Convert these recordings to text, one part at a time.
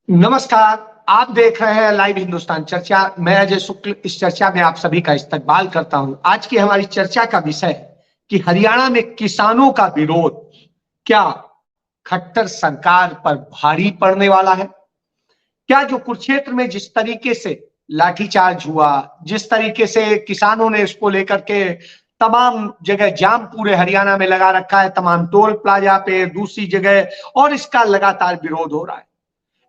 नमस्कार। आप देख रहे हैं लाइव हिंदुस्तान चर्चा। मैं अजय शुक्ल इस चर्चा में आप सभी का इस्तकबाल करता हूं। आज की हमारी चर्चा का विषय है कि हरियाणा में किसानों का विरोध क्या खट्टर सरकार पर भारी पड़ने वाला है। क्या जो कुरुक्षेत्र में जिस तरीके से लाठीचार्ज हुआ, जिस तरीके से किसानों ने इसको लेकर के तमाम जगह जाम पूरे हरियाणा में लगा रखा है, तमाम टोल प्लाजा पे, दूसरी जगह, और इसका लगातार विरोध हो रहा है।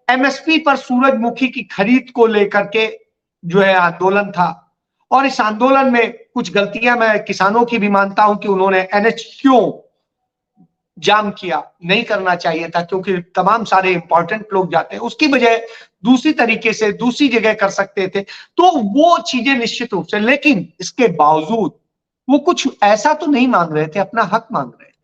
एमएसपी पर सूरजमुखी की खरीद को लेकर के जो है आंदोलन था, और इस आंदोलन में कुछ गलतियां मैं किसानों की भी मानता हूं कि उन्होंने एनएच क्यों जाम किया, नहीं करना चाहिए था, क्योंकि तमाम सारे इंपॉर्टेंट लोग जाते हैं, उसकी बजाय दूसरी तरीके से दूसरी जगह कर सकते थे। तो वो चीजें निश्चित रूप से, लेकिन इसके बावजूद वो कुछ ऐसा तो नहीं मांग रहे थे, अपना हक मांग रहे थे।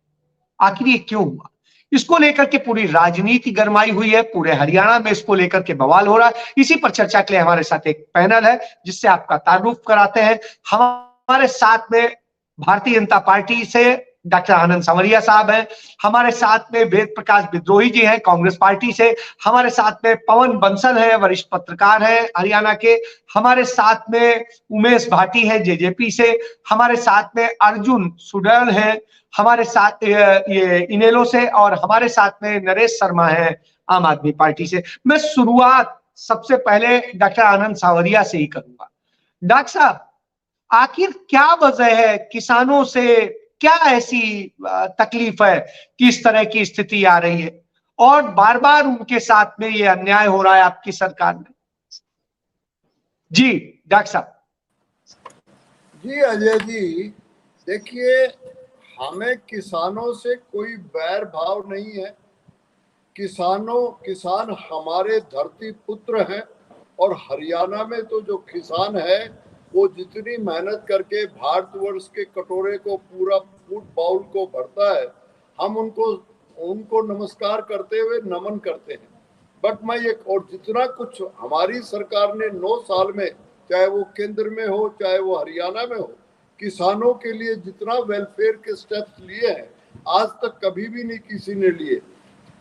आखिर ये क्यों हुआ, इसको लेकर के पूरी राजनीति गरमाई हुई है, पूरे हरियाणा में इसको लेकर के बवाल हो रहा है। इसी पर चर्चा के लिए हमारे साथ एक पैनल है जिससे आपका तारुफ कराते हैं। हमारे साथ में भारतीय जनता पार्टी से डॉक्टर आनंद संवरिया साहब हैं, हमारे साथ में वेद प्रकाश विद्रोही जी हैं कांग्रेस पार्टी से, हमारे साथ में पवन बंसल है, वरिष्ठ पत्रकार है हरियाणा के, हमारे साथ में उमेश भाटी है जेजेपी से, हमारे साथ में अर्जुन सुडैल है हमारे साथ ये इनेलो से, और हमारे साथ में नरेश शर्मा है आम आदमी पार्टी से। मैं शुरुआत सबसे पहले डॉक्टर आनंद सांवरिया से ही करूंगा। डॉक्टर साहब, आखिर क्या वजह है, किसानों से क्या ऐसी तकलीफ है कि इस तरह की स्थिति आ रही है और बार बार उनके साथ में ये अन्याय हो रहा है आपकी सरकार में? जी डॉक्टर साहब। जी अजय जी, देखिए, हमें किसानों से कोई बैर भाव नहीं है। किसान हमारे धरती पुत्र हैं, और हरियाणा में तो जो किसान है वो जितनी मेहनत करके भारतवर्ष के कटोरे को, पूरा फूड बाउल को भरता है, हम उनको नमस्कार करते हुए नमन करते हैं। बट मैं ये, और जितना कुछ हमारी सरकार ने 9 साल में, चाहे वो केंद्र में हो चाहे वो हरियाणा में हो, किसानों के लिए जितना वेलफेयर के स्टेप्स लिए हैं, आज तक कभी भी नहीं किसी ने लिए।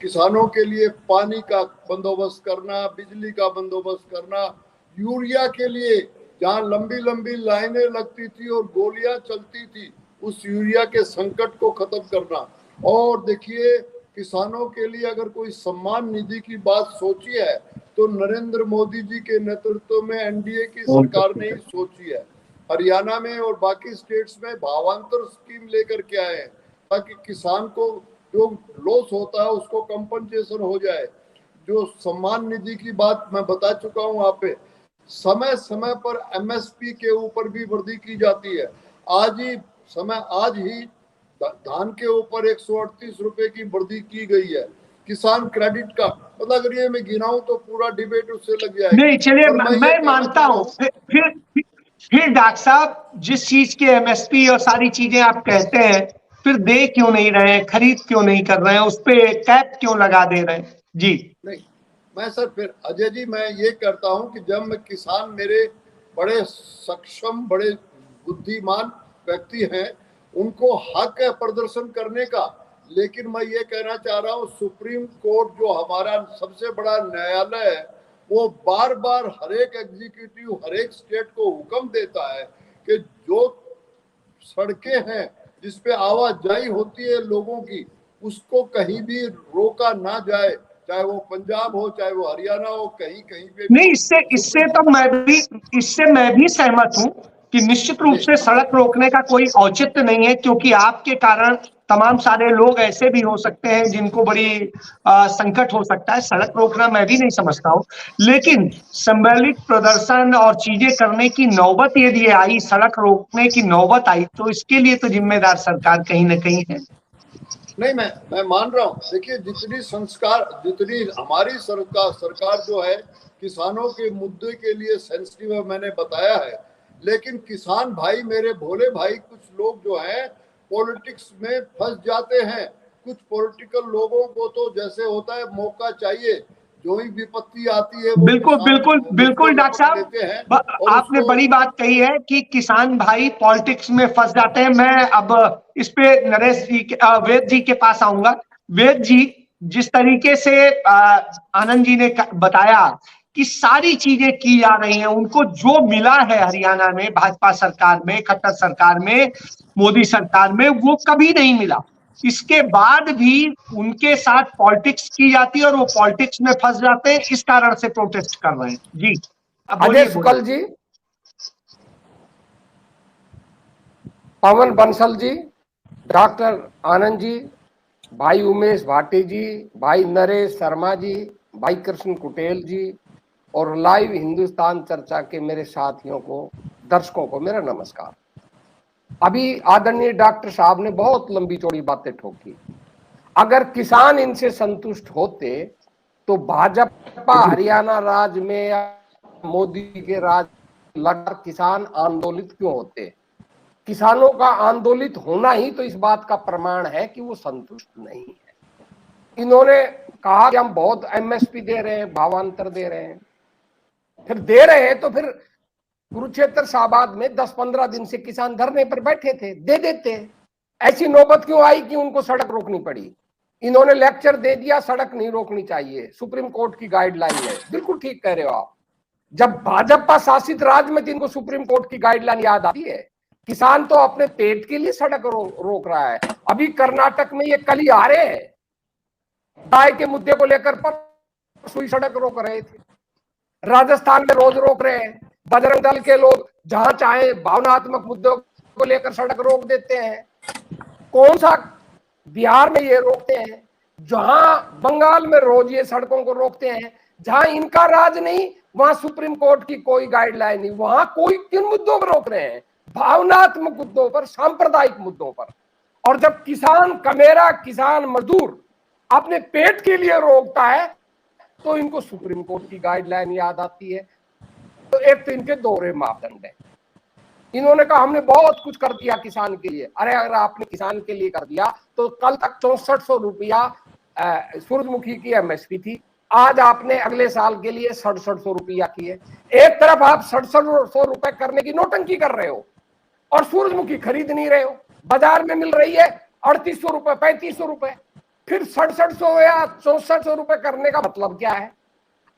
किसानों के लिए पानी का बंदोबस्त करना, बिजली का बंदोबस्त करना, यूरिया के लिए जहाँ लंबी लंबी लाइनें लगती थी और गोलियां चलती थी, उस यूरिया के संकट को खत्म करना। और देखिए, किसानों के लिए अगर कोई सम्मान निधि की बात सोची है तो नरेंद्र मोदी जी के नेतृत्व में एनडीए की सरकार ने ही सोची है। हरियाणा में और बाकी स्टेट्स में भावांतर स्कीम लेकर के आए हैं, ताकि किसान को जो लॉस होता है उसको कंपनसेशन हो जाए। जो सम्मान निधि की बात मैं बता चुका हूँ यहाँ पे, समय समय पर एमएसपी के ऊपर भी वृद्धि की जाती है। आज ही धान के ऊपर 138 रुपए की वृद्धि की गई है। किसान क्रेडिट का मतलब, अगर ये मैं गिनाऊं तो पूरा डिबेट उससे लग जाएगा। नहीं, चलिए मैं मानता हूं। फिर डॉक्टर साहब, जिस चीज के एमएसपी और सारी चीजें आप कहते हैं, फिर दे क्यों नहीं रहे हैं, खरीद क्यों नहीं कर रहे हैं, उस पे कैप क्यों लगा दे रहे हैं? जी नहीं, मैं सर फिर अजय जी, मैं ये करता हूं कि जब मैं किसान मेरे बड़े सक्षम, बड़े बुद्धिमान व्यक्ति हैं, उनको हक है प्रदर्शन करने का। लेकिन मैं ये कहना चाह रहा हूँ, सुप्रीम कोर्ट जो हमारा सबसे बड़ा न्यायालय है, वो बार बार हर एक एग्जीक्यूटिव, हर एक स्टेट को हुक्म देता है कि जो सड़कें हैं जिसपे आवाजाही होती है लोगों की, उसको कहीं भी रोका ना जाए, चाहे वो पंजाब हो चाहे वो हरियाणा हो, कहीं कहीं पे नहीं। इससे मैं भी सहमत हूं कि निश्चित रूप से सड़क रोकने का कोई औचित्य नहीं है, क्योंकि आपके कारण तमाम सारे लोग ऐसे भी हो सकते हैं जिनको बड़ी संकट हो सकता है। सड़क रोकना मैं भी नहीं समझता हूं, लेकिन सम्मिलित प्रदर्शन और चीजें करने की नौबत यदि आई, सड़क रोकने की नौबत आई, तो इसके लिए तो जिम्मेदार सरकार कहीं ना कहीं है। नहीं, मैं मान रहा हूँ। देखिए, जितनी हमारी सरकार जो है किसानों के मुद्दे के लिए सेंसिटिव है, मैंने बताया है। लेकिन किसान भाई, मेरे भोले भाई, कुछ लोग जो हैं पॉलिटिक्स में फंस जाते हैं। कुछ पॉलिटिकल लोगों को तो जैसे होता है मौका चाहिए, जो ही विपत्ति आती है बिल्कुल बिल्कुल बिल्कुल डॉक्टर साहब, आपने बड़ी बात कही है कि किसान भाई पॉलिटिक्स में फंस जाते हैं। मैं अब इस पे नरेश जी के, वेद जी के पास आऊंगा। वेद जी, जिस तरीके से आनंद जी ने बताया कि सारी चीजें की जा रही हैं, उनको जो मिला है हरियाणा में भाजपा सरकार में, खट्टर सरकार में, मोदी सरकार में, वो कभी नहीं मिला। इसके बाद भी उनके साथ पॉलिटिक्स की जाती है और वो पॉलिटिक्स में फंस जाते हैं, इस कारण से प्रोटेस्ट कर रहे हैं। जी अब अजय शुक्ल जी, पवन बंसल जी, डॉक्टर आनंद जी, भाई उमेश भाटी जी, भाई नरेश शर्मा जी, भाई कृष्ण कुटेल जी और लाइव हिंदुस्तान चर्चा के मेरे साथियों को, दर्शकों को मेरा नमस्कार। अभी आदरणीय डॉक्टर साहब ने बहुत लंबी चौड़ी बातें ठोकी। अगर किसान इनसे संतुष्ट होते तो भाजपा हरियाणा राज्य में या मोदी के राज लगातार किसान आंदोलित क्यों होते? किसानों का आंदोलित होना ही तो इस बात का प्रमाण है कि वो संतुष्ट नहीं है। इन्होंने कहा कि हम बहुत एमएसपी दे रहे हैं, भावांतर दे रहे हैं, फिर दे रहे हैं तो फिर कुरुक्षेत्र शाहबाद में 10-15 दिन से किसान धरने पर बैठे थे, दे देते। ऐसी नौबत क्यों आई कि उनको सड़क रोकनी पड़ी? इन्होंने लेक्चर दे दिया सड़क नहीं रोकनी चाहिए, सुप्रीम कोर्ट की गाइडलाइन है। बिल्कुल ठीक कह रहे हो आप। जब भाजपा शासित राज्य में इनको सुप्रीम कोर्ट की गाइडलाइन याद आती है। किसान तो अपने पेट के लिए सड़क रोक रहा है। अभी कर्नाटक में ये कल ही आ रहे हैं, गाय के मुद्दे को लेकर पर सड़क रोक रहे थे। राजस्थान में रोज रोक रहे हैं। बजरंग दल के लोग जहां चाहे भावनात्मक मुद्दों को लेकर सड़क रोक देते हैं। कौन सा बिहार में ये रोकते हैं, जहां बंगाल में रोज ये सड़कों को रोकते हैं। जहां इनका राज नहीं वहां सुप्रीम कोर्ट की कोई गाइडलाइन नहीं। वहां कोई किन मुद्दों पर रोक रहे हैं? भावनात्मक मुद्दों पर, सांप्रदायिक मुद्दों पर। और जब किसान कमेरा, किसान मजदूर अपने पेट के लिए रोकता है तो इनको सुप्रीम कोर्ट की गाइडलाइन याद आती है। तो एक तो इनके दोहरे मापदंड है। इन्होंने कहा हमने बहुत कुछ कर दिया किसान के लिए। अरे अगर आपने किसान के लिए कर दिया तो कल तक 6400 रुपया सूरजमुखी की एमएसपी थी, आज आपने अगले साल के लिए 6700 रुपया की है। एक तरफ आप 6700 रुपए करने की नौटंकी कर रहे हो और सूरजमुखी खरीद नहीं रहे हो। बाजार में मिल रही है 3800 रुपए, 3500 रुपए, फिर 6700 या 6400 रुपए करने का मतलब क्या है?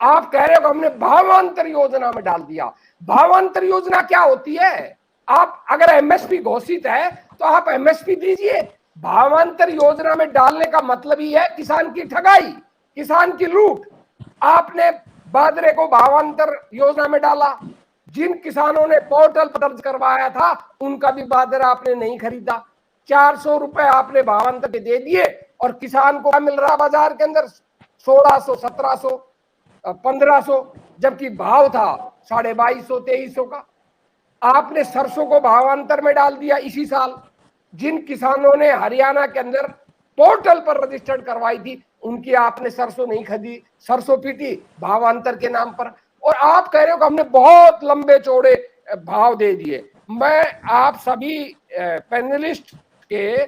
आप कह रहे हो हमने भावांतर योजना में डाल दिया। भावांतर योजना क्या होती है? आप अगर एमएसपी घोषित है तो आप एमएसपी दीजिए। भावांतर योजना में डालने का मतलब ही है किसान की ठगाई, किसान की लूट। आपने बाजरे को भावांतर योजना में डाला। जिन किसानों ने पोर्टल पर दर्ज करवाया था उनका भी बाजरा आपने नहीं खरीदा। 400 रुपए आपने भावांतर के दे दिए और किसान को मिल रहा बाजार के अंदर 1600, 1700, 1500, जबकि भाव था 2250, 2300 का। आपने सरसों को भावांतर में डाल दिया इसी साल। जिन किसानों ने हरियाणा के अंदर पोर्टल पर रजिस्टर्ड करवाई थी उनकी आपने सरसों नहीं खरीदी, सरसों पीटी भावांतर के नाम पर। और आप कह रहे हो कि हमने बहुत लंबे चौड़े भाव दे दिए। मैं आप सभी पैनलिस्ट के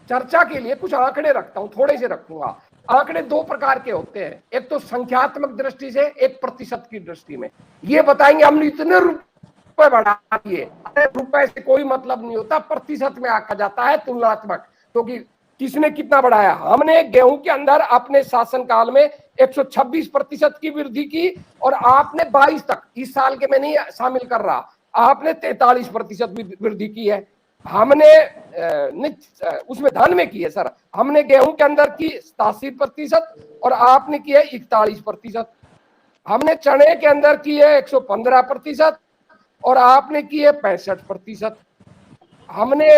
चर्चा के लिए कुछ आंकड़े रखता हूं, थोड़े से रखूंगा। आंकड़े दो प्रकार के होते हैं, एक तो संख्यात्मक दृष्टि से, एक प्रतिशत की दृष्टि में। ये बताएंगे हमने इतने रुपए बढ़ा दिए। रुपए से कोई मतलब नहीं होता, प्रतिशत में आका जाता है तुलनात्मक, क्योंकि किसने कितना बढ़ाया। हमने गेहूं के अंदर अपने शासनकाल में 126% की वृद्धि की और आपने 22 तक, इस साल के मैं नहीं शामिल कर रहा, आपने 43% वृद्धि की है। हमने उसमें धान में की है सर, हमने गेहूं के अंदर की 87% और आपने की है 41%। हमने चने के अंदर की है 115% और आपने की है 65%। हमने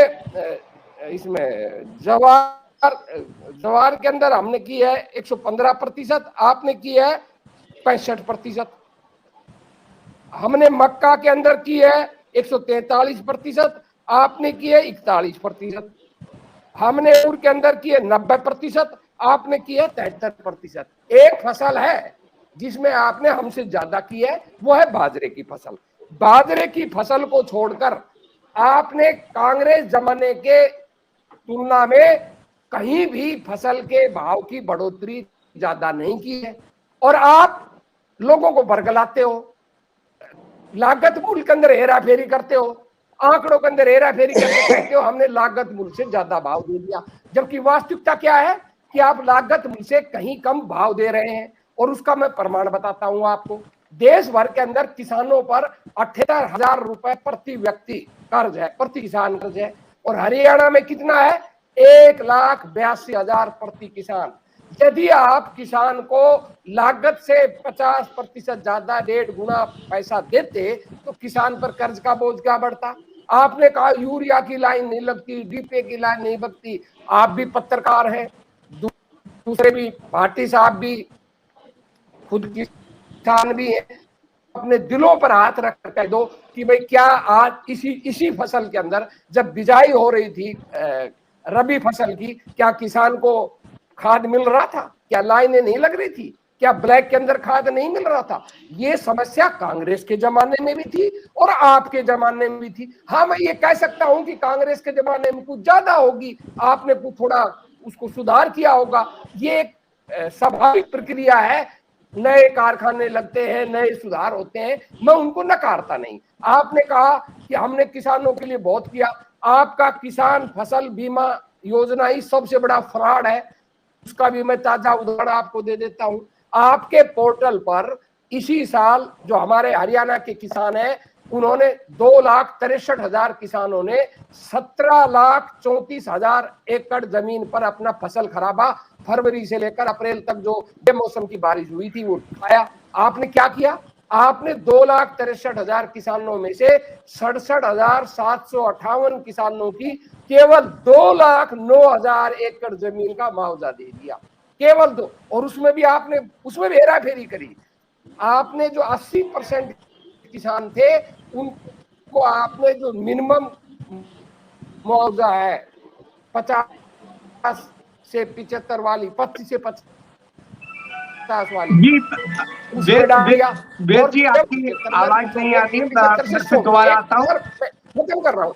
इसमें जवार के अंदर हमने की है 115%, आपने की है 65%। हमने मक्का के अंदर की है 143%, आपने की है 41%। हमने उर के अंदर की है 90%, आपने की है 73%। एक फसल है जिसमें आपने हमसे ज्यादा की है, वो है बाजरे की फसल। बाजरे की फसल को छोड़कर आपने कांग्रेस जमाने के तुलना में कहीं भी फसल के भाव की बढ़ोतरी ज्यादा नहीं की है। और आप लोगों को बरगलाते हो, लागत मूल्य के अंदर हेरा फेरी करते हो। आंकड़ों के अंदर हेरा फेरी करके कहते हो हमने लागत मूल्य से ज्यादा भाव दे दिया, जबकि वास्तविकता क्या है कि आप लागत मूल्य से कहीं कम भाव दे रहे हैं। और उसका मैं प्रमाण बताता हूं आपको। देश भर के अंदर किसानों पर 78,000 रुपए प्रति व्यक्ति कर्ज है, प्रति किसान कर्ज है। और हरियाणा में कितना है? 1,82,000 प्रति किसान। यदि आप किसान को लागत से 50% ज्यादा, 1.5 गुना पैसा देते तो किसान पर कर्ज का बोझ क्या बढ़ता। आपने कहा यूरिया की लाइन नहीं लगती, डीपी की लाइन नहीं लगती। आप भी पत्रकार हैं, दूसरे भी भाटी साहब भी खुद किसान भी है, अपने दिलों पर हाथ रख कर कह दो कि भाई क्या आज इसी फसल के अंदर जब बिजाई हो रही थी रबी फसल की, क्या किसान को खाद मिल रहा था? क्या लाइनें नहीं लग रही थी? क्या ब्लैक के अंदर खाद नहीं मिल रहा था? ये समस्या कांग्रेस के जमाने में भी थी और आपके जमाने में भी थी। हाँ, मैं ये कह सकता हूं कि कांग्रेस के जमाने में कुछ ज्यादा होगी, आपने कुछ थोड़ा उसको सुधार किया होगा। ये एक स्वाभाविक प्रक्रिया है, नए कारखाने लगते हैं, नए सुधार होते हैं, मैं उनको नकारता नहीं। आपने कहा कि हमने किसानों के लिए बहुत किया। आपका किसान फसल बीमा योजना ही सबसे बड़ा फ्रॉड है। उसका भी मैं ताजा उदाहरण आपको दे देता हूं। आपके पोर्टल पर इसी साल जो हमारे हरियाणा के किसान हैं, उन्होंने 2,63,000 किसानों ने 17,34,000 एकड़ जमीन पर अपना फसल खराबा फरवरी से लेकर अप्रैल तक जो बेमौसम की बारिश हुई थी वो उठाया। आपने क्या किया? आपने 2,63,000 किसानों में से 67,758 किसानों की केवल 2,09,000 एकड़ जमीन का मुआवजा दे दिया, केवल 2। और उसमें भी हेरा फेरी करी। आपने जो 80% किसान थे उनको आपने जो मिनिमम मुआवजा है 50 से 75 वाली, 25 से 50 वाली जी उसमें डाल दिया। वेद जी, आपकी आवाज नहीं आ रही है, मैं फिर दोबारा आता हूँ। खत्म कर रहा हूँ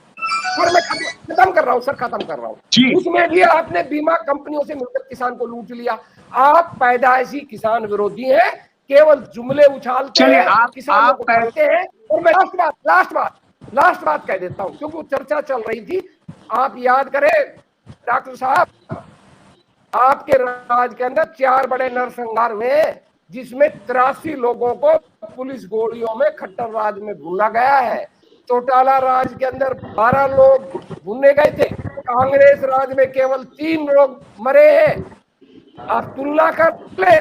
सर, मैं खत्म कर रहा हूँ सर, खत्म कर रहा हूँ। उसमें भी आपने बीमा कंपनियों से मिलकर किसान को लूट लिया। आप पैदाइशी किसान विरोधी हैं, केवल जुमले उछालते हैं, किसानों को कहते हैं। और मैं लास्ट बात कह देता हूँ, क्योंकि चर्चा चल रही थी। आप याद करें डॉक्टर साहब, आपके राज के अंदर 4 बड़े नरसंहार हुए, जिसमें 83 लोगों को पुलिस गोलियों में खट्टर राज में भूना गया है। चौटाला राज के अंदर 12 लोग भुने गए थे, कांग्रेस राज में केवल 3 लोग मरे हैं। आप तुलना कर ले,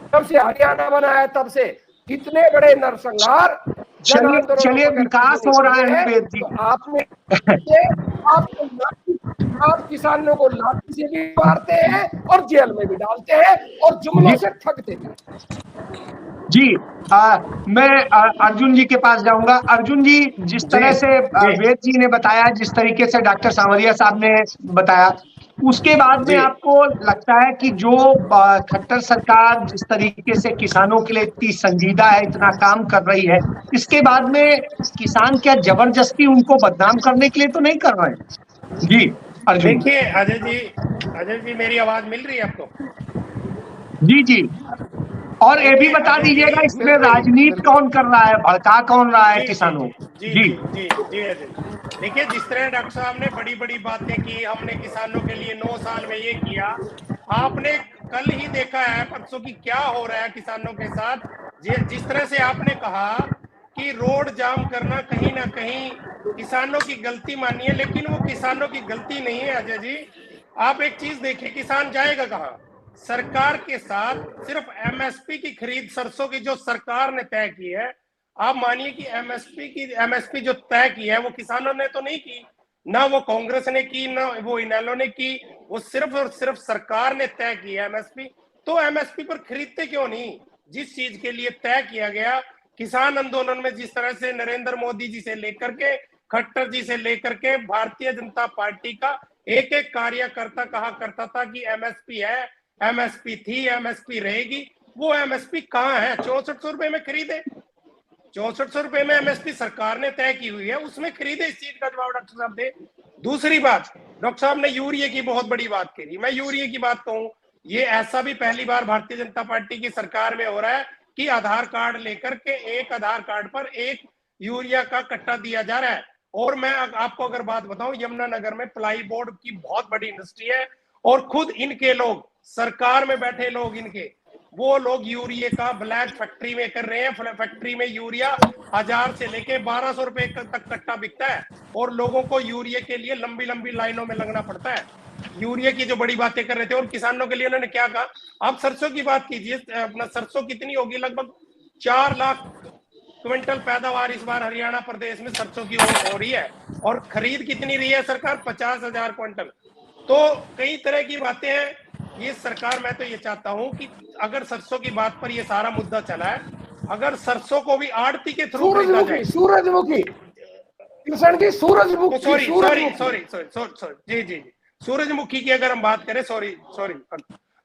तब से हरियाणा बना है, तब से इतने बड़े नरसंहार, चलिए विकास हो रहा है वेद जी। आप किसानों को लाठी से भी मारते हैं और जेल में भी डालते हैं और जुमलों से ठगते हैं। जी मैं अर्जुन जी के पास जाऊंगा। अर्जुन जी, जिस तरह से वेद जी ने बताया, जिस तरीके से डॉक्टर सांवरिया साहब ने बताया, उसके बाद में आपको लगता है कि जो खट्टर सरकार जिस तरीके से किसानों के लिए इतनी संजीदा है, इतना काम कर रही है, इसके बाद में किसान क्या जबरदस्ती उनको बदनाम करने के लिए तो नहीं कर रहे हैं? जी अर्जुन। देखिए अजय जी मेरी आवाज मिल रही है आपको? जी जी। और ये भी बता दीजिएगा इसमें राजनीति कौन कर रहा है, भड़का कौन रहा है किसानों? जी अजय, देखिए जिस तरह डॉक्टर साहब ने बड़ी बड़ी बातें की, हमने किसानों के लिए 9 साल में ये किया। आपने कल ही देखा है, परसों की क्या हो रहा है किसानों के साथ। जिस तरह से आपने कहा कि रोड जाम करना कहीं ना कहीं किसानों की गलती मानी है, लेकिन वो किसानों की गलती नहीं है अजय जी। आप एक चीज देखिए, किसान जाएगा कहाँ? सरकार के साथ सिर्फ एमएसपी की खरीद, सरसों की जो सरकार ने तय की है, आप मानिए कि एमएसपी जो तय की है वो किसानों ने तो नहीं की, ना वो कांग्रेस ने की, ना वो इनेलो ने की, वो सिर्फ और सिर्फ सरकार ने तय की है एमएसपी। तो एमएसपी पर खरीदते क्यों नहीं? जिस चीज के लिए तय किया गया, किसान आंदोलन में जिस तरह से नरेंद्र मोदी जी से लेकर के, खट्टर जी से लेकर के, भारतीय जनता पार्टी का एक एक कार्यकर्ता कहा करता था कि एमएसपी है, एमएसपी थी, एमएसपी रहेगी। वो एमएसपी कहाँ है? 6400 रुपए में खरीदे, 6400 रुपए में एमएसपी सरकार ने तय की हुई है, उसमें खरीदे। इस चीज का जवाब डॉक्टर साहब दे। दूसरी बात, डॉक्टर साहब ने यूरिया की बहुत बड़ी बात करी। मैं यूरिया की बात कहूं, ये ऐसा भी पहली बार भारतीय जनता पार्टी की सरकार में हो रहा है कि आधार कार्ड लेकर के एक आधार कार्ड पर एक यूरिया का कट्टा दिया जा रहा है। और मैं आपको अगर बात बताऊं, यमुनानगर में प्लाई बोर्ड की बहुत बड़ी इंडस्ट्री है और खुद इनके लोग, सरकार में बैठे लोग इनके, वो लोग यूरिया का ब्लैक फैक्ट्री में कर रहे हैं। फैक्ट्री में यूरिया 1000 से लेके 1200 रुपए तक कट्टा बिकता है और लोगों को यूरिया के लिए लंबी लंबी लाइनों में लगना पड़ता है। यूरिया की जो बड़ी बातें कर रहे थे, और किसानों के लिए उन्होंने क्या कहा। आप सरसों की बात कीजिए, अपना सरसों कितनी होगी, लगभग 4 लाख क्विंटल पैदावार इस बार हरियाणा प्रदेश में सरसों की हो रही है, और खरीद कितनी रही है सरकार, 50,000 क्विंटल। तो कई तरह की बातें हैं। ये सरकार, मैं तो ये चाहता हूं कि अगर सरसों की बात पर ये सारा मुद्दा चला है, अगर सरसों को भी आड़ती के थ्रू सूरजमुखी किसान की सूरजमुखी जी सूरजमुखी की अगर हम बात करें,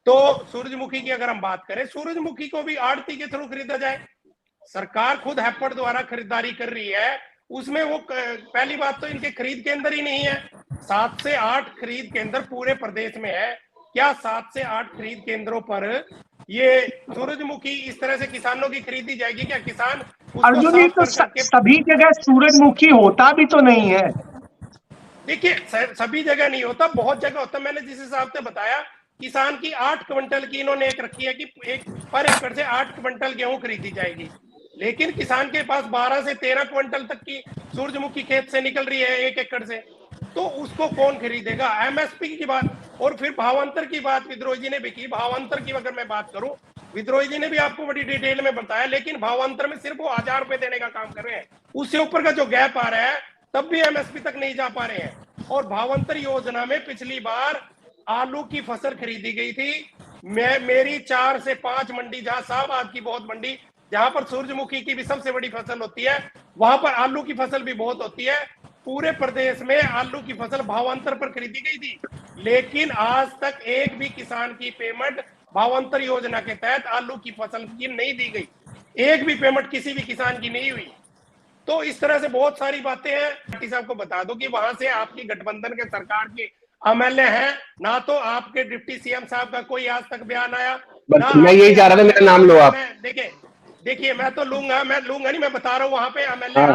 तो सूरजमुखी की अगर हम बात करें, सूरजमुखी को भी आड़ती के थ्रू खरीदा जाए। सरकार खुद हैपड़ द्वारा खरीदारी कर रही है, उसमें वो पहली बात तो इनके खरीद केंद्र ही नहीं है। 7 से 8 खरीद केंद्र पूरे प्रदेश में है। क्या 7 से 8 खरीद केंद्रों पर ये सूरजमुखी इस तरह से किसानों की खरीदी जाएगी? क्या किसान अर्जुन जी, तो सभी जगह सूरजमुखी होता भी तो नहीं है। देखिए, सभी जगह नहीं होता, बहुत जगह होता। मैंने जिस हिसाब से बताया, किसान की 8 क्विंटल की इन्होंने एक रखी है कि एक पर एकड़ से 8 क्विंटल गेहूं खरीदी जाएगी, लेकिन किसान के पास 12 से 13 क्विंटल तक की सूरजमुखी खेत से निकल रही है 1 एकड़ से, तो उसको कौन खरीदेगा? एमएसपी की बात, और फिर भावांतर की बात विद्रोही जी ने भी की। भावांतर की अगर मैं बात करूं, विद्रोही जी ने भी आपको बड़ी डिटेल में बताया, लेकिन भावांतर में सिर्फ वो 1000 रुपए देने का काम कर रहे हैं। उससे ऊपर का जो गैप आ रहा है, तब भी एमएसपी तक नहीं जा पा रहे हैं। और भावांतर योजना में पिछली बार आलू की फसल खरीदी गई थी। मेरी 4 से 5 मंडी, जहां शाहबाद की बहुत मंडी, जहां पर सूरजमुखी की भी सबसे बड़ी फसल होती है, वहां पर आलू की फसल भी बहुत होती है। पूरे प्रदेश में आलू की फसल भावांतर पर खरीदी गई थी, लेकिन आज तक एक भी किसान की पेमेंट भावांतर योजना के तहत आलू की फसल की नहीं दी गई। एक भी पेमेंट किसी भी किसान की नहीं हुई। तो इस तरह से बहुत सारी बातें हैं। पार्टी साहब को बता दो कि वहां से आपकी गठबंधन के सरकार के एमएलए हैं, ना तो आपके डिप्टी सीएम साहब का कोई आज तक बयान आया। मैं यही चाह रहा था, मेरा नाम लो आप। देखिए मैं तो लूंगा नहीं, मैं बता रहा हूँ वहां पे एमएलए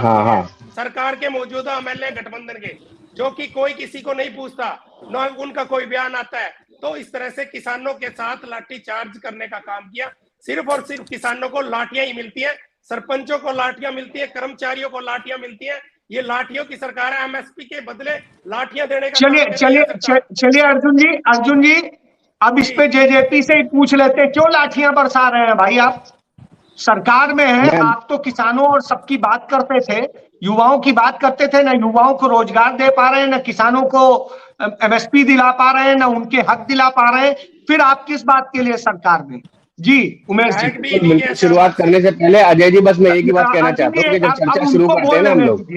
सरकार के मौजूदा एमएलए गठबंधन के, जो कि कोई किसी को नहीं पूछता, ना उनका कोई बयान आता है। तो इस तरह से किसानों के साथ लाठी चार्ज करने का काम किया। सिर्फ और सिर्फ किसानों को लाठियां ही मिलती है, सरपंचों को लाठियां मिलती है, कर्मचारियों को लाठियां मिलती है। ये लाठियों की सरकार है, एमएसपी के बदले लाठियां देने का। चलिए अर्जुन जी, अब इस पे जेजेपी से ही पूछ लेते, क्यों लाठियां बरसा रहे हैं भाई? आप सरकार में हैं, आप तो किसानों और सबकी बात करते थे, युवाओं की बात करते थे, ना युवाओं को रोजगार दे पा रहे हैं, ना किसानों को एमएसपी दिला पा रहे हैं, ना उनके हक दिला पा रहे हैं, फिर आप किस बात के लिए सरकार में? जी उमेश जी, शुरुआत करने से पहले अजय जी, बस मैं एक ही बात कहना चाहता हूँ कि जब चर्चा शुरू करते हैं ना हम लोग,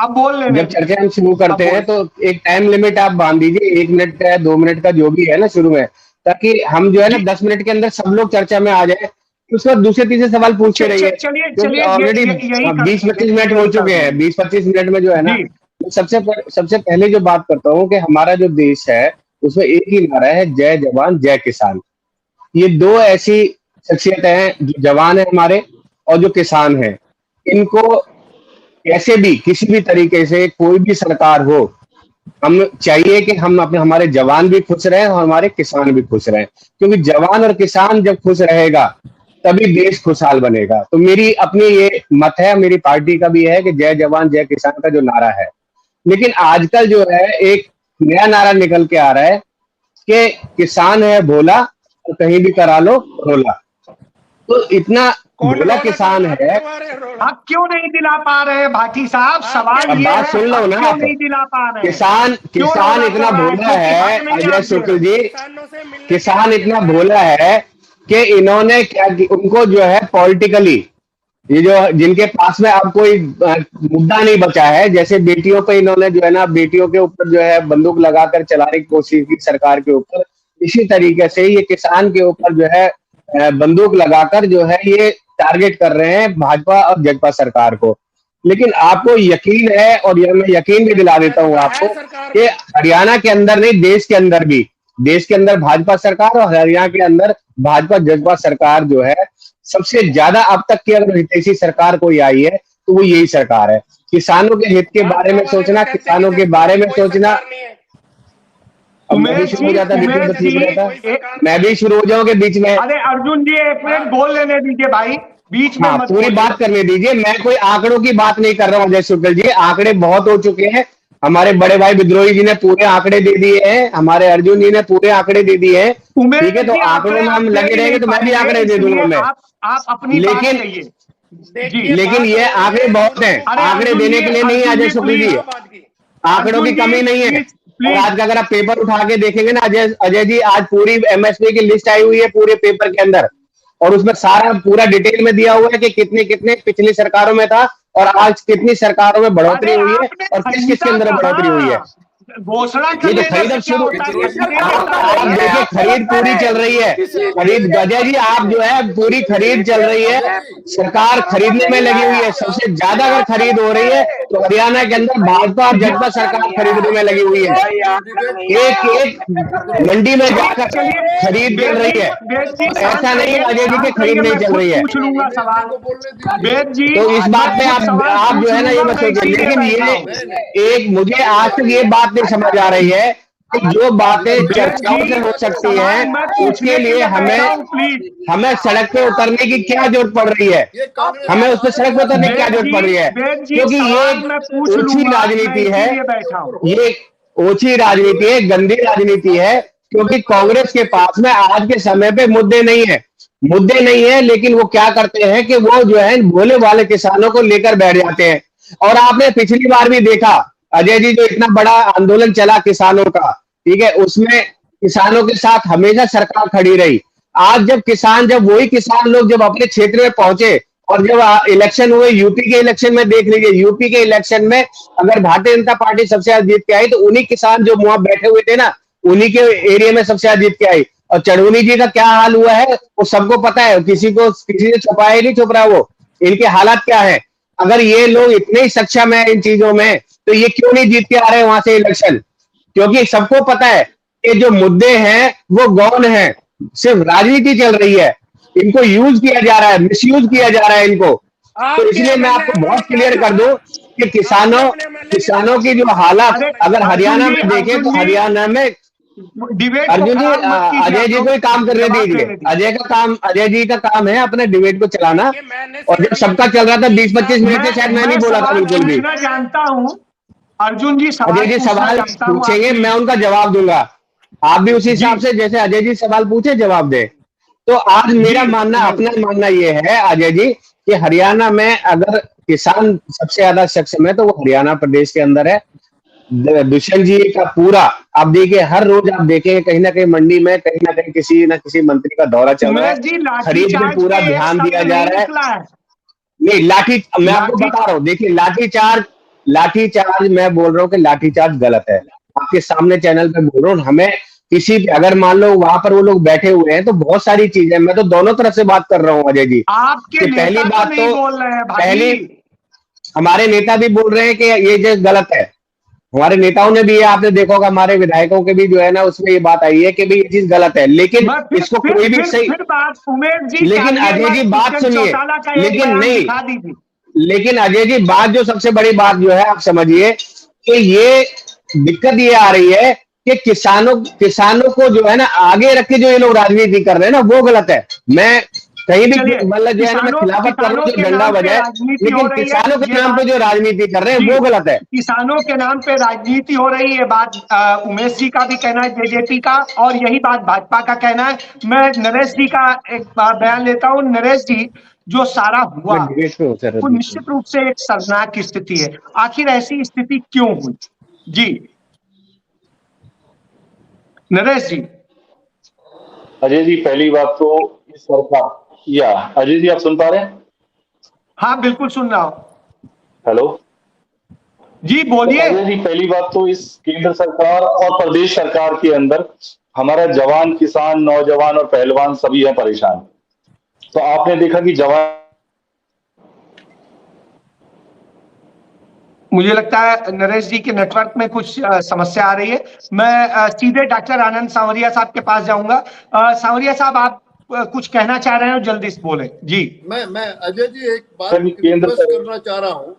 अब बोल लें, जब चर्चा हम शुरू करते हैं तो एक टाइम लिमिट आप बांध दीजिए, 1 मिनट का, 2 मिनट का, जो भी है ना शुरू में, ताकि हम जो है ना 10 मिनट के अंदर सब लोग चर्चा में आ जाए। उसके बाद दूसरे तीसरे सवाल पूछते रहिए। ऑलरेडी 20-25 मिनट हो चुके हैं। 20-25 मिनट में जो है ना, सबसे पहले जो बात करता हूँ कि हमारा जो देश है उसमें एक ही नारा है, जय जवान जय किसान। ये 2 ऐसी शख्सियत हैं, जो जवान है हमारे और जो किसान है। इनको कैसे भी, किसी भी तरीके से, कोई भी सरकार हो, हम चाहिए कि हम हमारे जवान भी खुश रहें और हमारे किसान भी खुश रहें, क्योंकि जवान और किसान जब खुश रहेगा तभी देश खुशहाल बनेगा। तो मेरी अपनी ये मत है, मेरी पार्टी का भी है कि जय जवान जय किसान का जो नारा है। लेकिन आजकल जो है एक नया नारा निकल के आ रहा है कि किसान है भोला तो कहीं भी करा लो रोला। तो इतना भोला किसान है, आप क्यों नहीं दिला पा रहे हैं भाटी साहब? सवाल ये है, सुन लो ना, क्यों नहीं दिला पा रहे? किसान इतना भोला है अजय शुक्ल जी, किसान इतना भोला है कि इन्होंने क्या, उनको जो है पॉलिटिकली, ये जो जिनके पास में अब कोई मुद्दा नहीं बचा है, जैसे बेटियों पे इन्होंने जो है ना, बेटियों के ऊपर जो है बंदूक लगाकर चलाने की कोशिश की सरकार के ऊपर, इसी तरीके से ये किसान के ऊपर जो है बंदूक लगाकर जो है ये टारगेट कर रहे हैं भाजपा और जगपा सरकार को। लेकिन आपको यकीन है, और ये मैं यकीन भी दिला देता हूं आपको, कि हरियाणा के अंदर नहीं, देश के अंदर भी, देश के अंदर भाजपा सरकार और हरियाणा के अंदर भाजपा जगपा सरकार जो है, सबसे ज्यादा अब तक की अगर हितैषी सरकार कोई आई है तो वो यही सरकार है। किसानों के हित के बारे में सोचना, किसानों के बारे में सोचना। अब मैं भी शुरू हो जाता, बिल्कुल तो ठीक रहता, मैं भी शुरू हो जाऊंगे बीच में। अरे अर्जुन जी एक मिनट बोल लेने दीजिए भाई, बीच में हाँ, मत पूरी बोलिए। बात करने दीजिए, मैं कोई आंकड़ों की बात नहीं कर रहा हूँ अजय शुक्ल जी, आंकड़े बहुत हो चुके हैं। हमारे बड़े भाई विद्रोही जी ने पूरे आंकड़े दे दिए हैं, हमारे अर्जुन जी ने पूरे आंकड़े दे दिए हैं, ठीक है। तो आंकड़ों में हम लगे रहेंगे तो मैं भी आंकड़े दे दूंगा मैं। आप अपनी बात लेकिन कहिए। लेकिन ये आंकड़े बहुत हैं, आंकड़े देने के लिए नहीं है अजय शुक्ल जी, आंकड़ों की कमी नहीं है। और आज का अगर आप पेपर उठा के देखेंगे ना अजय जी, आज पूरी एमएसपी की लिस्ट आई हुई है पूरे पेपर के अंदर, और उसमें सारा पूरा डिटेल में दिया हुआ है कि कितने कितने पिछली सरकारों में था और आज कितनी सरकारों में बढ़ोतरी हुई है और किस किस के अंदर बढ़ोतरी हुई है। घोषणा ये तो खरीद अब शुरू, आप देखिए खरीद पूरी चल रही है, खरीद अजय जी आप जो है पूरी खरीद चल रही है, सरकार खरीदने में लगी हुई है। सबसे ज्यादा अगर खरीद हो रही है तो हरियाणा के अंदर भाजपा और जनता सरकार खरीदने में लगी हुई है। एक एक मंडी में जाकर खरीद चल रही है, ऐसा नहीं है अजय जी की खरीद नहीं चल रही है। पूछ लूंगा सवाल वेद जी, तो इस बात पे आप जो है ना ये मत सोचिए। लेकिन ये एक मुझे आज तक ये बात नहीं समझ आ रही है कि जो बातें चर्चाओं से हो सकती हैं उसके लिए हमें सड़क पे उतरने की क्या जरूरत पड़ रही है, हमें उस पर सड़क पे उतरने की क्या जरूरत पड़ रही है, क्योंकि ये ओछी राजनीति है, ये ओछी राजनीति है, गंदी राजनीति है। क्योंकि कांग्रेस के पास में आज के समय पे मुद्दे नहीं है, लेकिन वो क्या करते हैं कि वो जो है भोले वाले किसानों को लेकर बैठ जाते हैं। और आपने पिछली बार भी देखा अजय जी, जो इतना बड़ा आंदोलन चला किसानों का, ठीक है, उसमें किसानों के साथ हमेशा सरकार खड़ी रही। आज जब वही किसान लोग जब अपने क्षेत्र में पहुंचे और जब इलेक्शन हुए, यूपी के इलेक्शन में देख लीजिए, यूपी के इलेक्शन में अगर भारतीय जनता पार्टी सबसे ज्यादा जीत के आई तो उन्हीं किसान जो वहां बैठे हुए थे ना, उन्हीं के एरिया में सबसे ज्यादा जीत के आई। और चढ़ूनी जी का क्या हाल हुआ है वो सबको पता है, किसी से छुपाया नहीं छुप रहा वो, इनके हालात क्या है। अगर ये लोग इतने ही सक्षम है इन चीजों में तो ये क्यों नहीं जीत के आ रहे वहां से इलेक्शन? क्योंकि सबको पता है कि जो मुद्दे हैं वो गौण हैं, सिर्फ राजनीति चल रही है, इनको यूज किया जा रहा है, मिसयूज किया जा रहा है इनको। तो इसलिए मैं आपको बहुत क्लियर कर दूं कि किसानों की जो हालात अगर हरियाणा में देखें तो हरियाणा में अर्जुन जी, अजय जी को ही काम करने दीजिए। अजय जी का काम है अपने डिबेट को चलाना, और जब सबका चल रहा था 20-25 मिनट से शायद मैं नहीं बोला था बिल्कुल भी। जानता हूँ अर्जुन जी अजय जी सवाल पूछेंगे, मैं उनका जवाब दूंगा, आप भी उसी हिसाब से जैसे अजय जी सवाल पूछे जवाब दे। तो आज मेरा अपना मानना ये है अजय जी कि हरियाणा में अगर किसान सबसे ज्यादा सक्षम है तो वो हरियाणा प्रदेश के अंदर है। दुष्यंत जी का पूरा आप देखिए, हर रोज आप देखेंगे कहीं ना कहीं मंडी में कहीं ना कहीं किसी न किसी मंत्री का दौरा चल रहा है, खरीद में पूरा ध्यान दिया जा रहा है। नहीं मैं आपको बता रहा हूँ, देखिए लाठीचार्ज मैं बोल रहा हूँ कि लाठीचार्ज गलत है, आपके सामने चैनल पे बोल रहा हूँ। हमें किसी अगर मान लो वहां पर वो लोग बैठे हुए हैं तो बहुत सारी चीजें, मैं तो दोनों तरफ से बात कर रहा हूँ अजय जी। आपके पहली बात तो बोल रहे हैं पहली हमारे नेता भी बोल रहे हैं कि ये जो गलत है, हमारे नेताओं ने भी, आपने देखा होगा हमारे विधायकों के भी जो है ना उसमें ये बात आई है कि भाई ये चीज गलत है, लेकिन इसको कोई भी सही, लेकिन अजय जी बात सुनिए, लेकिन अजय जी बात जो सबसे बड़ी बात जो है आप समझिए कि ये दिक्कत ये आ रही है कि किसानों को जो है ना आगे रख के जो ये लोग राजनीति कर रहे हैं ना वो गलत है। मैं कहीं भी मतलब जो है ना मैं खिलाफत कर रहा हूँ जो डंडा बजाए, लेकिन किसानों के नाम पे जो राजनीति कर रहे हैं वो गलत है। किसानों के नाम पे राजनीति हो रही है, बात उमेश जी का भी कहना है, जेजेपी का, और यही बात भाजपा का कहना है। मैं नरेश जी का एक बयान लेता हूँ। नरेश जी, जो सारा हुआ वो निश्चित रूप से एक शर्मनाक स्थिति है। आखिर ऐसी स्थिति क्यों हुई? जी नरेश जी। अजय जी, पहली बात तो इस सरकार, या अजय जी आप सुन पा रहे हैं? हाँ बिल्कुल सुन रहा हूँ। हेलो जी बोलिए। अजय जी, पहली बात तो इस केंद्र सरकार और प्रदेश सरकार के अंदर हमारा जवान, किसान, नौजवान और पहलवान सभी है परेशान। तो आपने देखा कि जवान, मुझे लगता है नरेश जी के नेटवर्क में कुछ समस्या आ रही है। मैं सीधे डॉक्टर आनंद सांवरिया साहब के पास जाऊंगा। सांवरिया साहब, आप कुछ कहना चाह रहे हो, जल्दी से बोले। जी मैं अजय जी एक बात रिक्वेस्ट करना चाह रहा हूँ।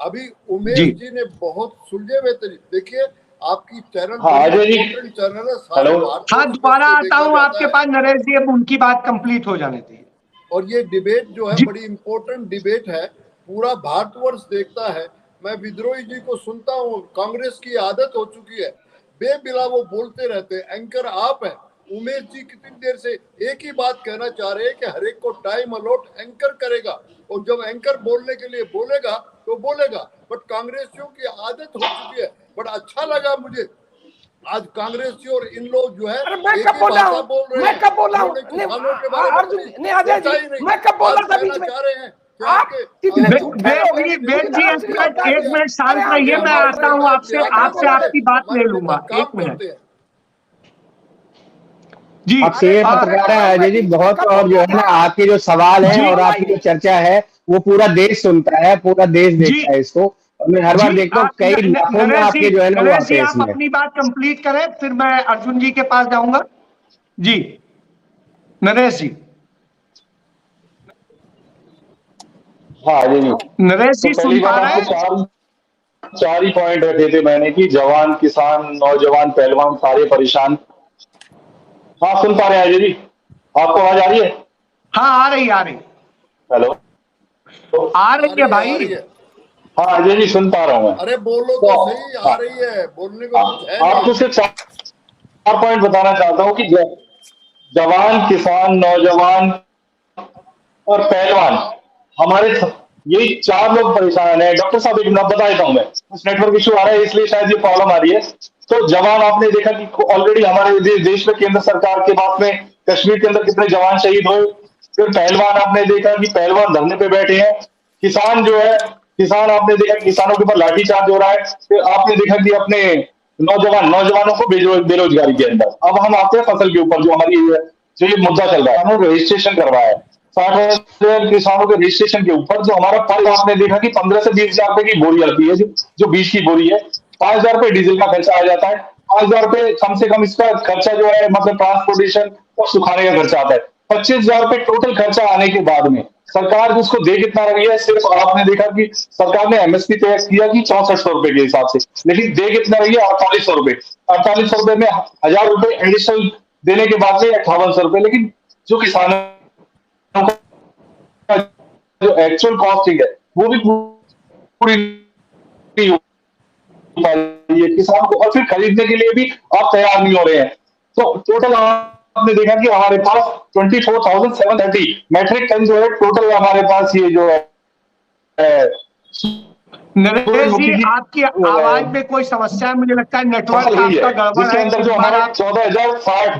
अभी उमेश जी। जी ने बहुत सुलझे हुए तरीके, देखिए आपकी चैनल हाँ, अजय जी। इम्पोर्टेंट चैनल है सारे हेलो। भारत हाँ, वर्ष में दोबारा इसको आता देखा हूँ जाता आपके है। पास नरेश जी, अब उनकी बात कंप्लीट हो जाने दीजिए। और ये डिबेट जो है जी। बड़ी इंपॉर्टेंट डिबेट है, पूरा भारतवर्ष देखता है। मैं विद्रोही जी को सुनता हूँ, कांग्रेस की आदत हो चुकी है, बेबिला वो बोलते रहते हैं। एंकर आप हैं, उमेश जी कितनी देर से एक ही बात कहना चाह रहे हैं कि हर एक को टाइम अलॉट एंकर करेगा, और जब एंकर बोलने के लिए बोलेगा तो बोलेगा। बट कांग्रेसियों की आदत हो चुकी है। बट अच्छा लगा मुझे आज कांग्रेसी और इन लोग जो है अरे मैं एक कब ही बोला भाषा हूँ, बोल रहे मैं हैं। कब बोला हूँ? उन्होंने नहीं, किसानों के बारे में अर्जुन नहीं, अजय सोचा ही जी, नहीं। मैं कब बोल आज रहा था कहना बीच में? चाह रहे हैं कि आप आपके कितने झूठे लोग हैं, वेद जी, धर्म सिंह लोग एक मिनट शांत अरे आप रहिए, झूठ मैं बोल आता रहे हूँ हैं। आपसे मैं कब बोला? आपकी बात ले हमारे लूंगा। नेता काम एक मिनट करते हैं। जी। अब से पत्रकार है अजय जी बहुत, और जो है ना आपके जो सवाल है जी। और आपकी जो चर्चा है वो पूरा देश सुनता है, पूरा देश जी। देखता है इसको। और मैं हर बार जी, देखता हूँ कई लाखों में आपके जो है ना वो नरेश आते जी, हैं आप इसमें। अपनी बात कंप्लीट करें, फिर मैं अर्जुन जी के पास जाऊंगा। जी नरेश जी। हाँ अजय जी, नरेश तो जी पहली सुन पा बात रहे आपको हैं? चार ही पॉइंट रखे थे मैंने कि जवान, किसान, नौजवान, पहलवान सारे परेशान। हाँ सुन पा रहे हैं अजय जी, आपको आवाज आ रही है? हाँ, आ रही आ रही हेलो। आ रही है आ भाई। रही है। हाँ अजय जी सुन पा रहा हूँ मैं। अरे बोलो तो सही, आ रही है, बोलने को कुछ है आपको नहीं। सिर्फ चार पॉइंट बताना चाहता हूँ कि जवान, किसान, नौजवान और पहलवान, हमारे यही चार लोग परेशान है। डॉक्टर साहब एक मिनट बता देता हूँ मैं, कुछ नेटवर्क इशू आ रहा है इसलिए शायद ये प्रॉब्लम आ रही है। तो जवान आपने देखा कि ऑलरेडी हमारे देश में केंद्र सरकार के बाद में कश्मीर के अंदर कितने जवान शहीद हुए। फिर पहलवान आपने देखा कि पहलवान धरने पे बैठे हैं। किसान जो है, किसान आपने देखा कि किसानों के ऊपर लाठीचार्ज हो रहा है। फिर आपने देखा कि अपने नौजवानों को बेरोजगारी के अंदर। अब हम आते हैं फसल के ऊपर, जो हमारी जो ये मुद्दा चल रहा है, हमने रजिस्ट्रेशन करवाया है 60,000 किसानों के रजिस्ट्रेशन के ऊपर। जो हमारा फल आपने देखा कि 15 से 20,000 रुपए की बोरी आती है, जो बीज की बोरी है। 5,000 रुपए डीजल का खर्चा आ जाता है। 5,000 रुपए कम से कम इसका खर्चा जो है, मतलब ट्रांसपोर्टेशन और सुखाने का खर्चा आता है। 25,000 रुपए टोटल खर्चा आने के बाद में सरकार उसको दे कितना रही है? सिर्फ आपने देखा कि सरकार ने एमएसपी तय किया कि 6400 रुपए के हिसाब से, लेकिन दे कितना रही है? 4800 रुपए। 4800 रुपए में 1000 रुपए एडिशनल देने के बाद में 5800 रुपए। लेकिन जो किसानों का जो एक्चुअल कॉस्टिंग है वो भी पूरी नहीं हो पा रही है किसान को, और फिर खरीदने के लिए भी आप तैयार नहीं हो रहे हैं। तो टोटल आपने देखा कि हमारे पास 24,730 मैट्रिक टन जो है टोटल हमारे पास ये जो है नरेश जी, आपकी आवाज में कोई समस्या है, मुझे लगता है नेटवर्क आपका गड़बड़ जिसके है। अंदर जो हमारे 14,060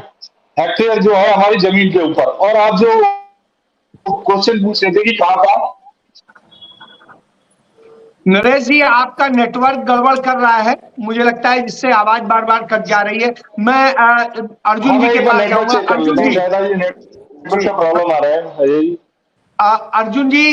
हेक्टेयर जो है हमारी जमीन के ऊपर। और आप जो क्वेश्चन पूछ रहे थे कि कहाँ नरेश जी, आपका नेटवर्क गड़बड़ कर रहा है, मुझे लगता है जिससे आवाज बार बार कट जा रही है। मैं अर्जुन जी के पास जाऊंगा। अर्जुन जी, नेटवर्क का प्रॉब्लम आ रहा है। अर्जुन जी,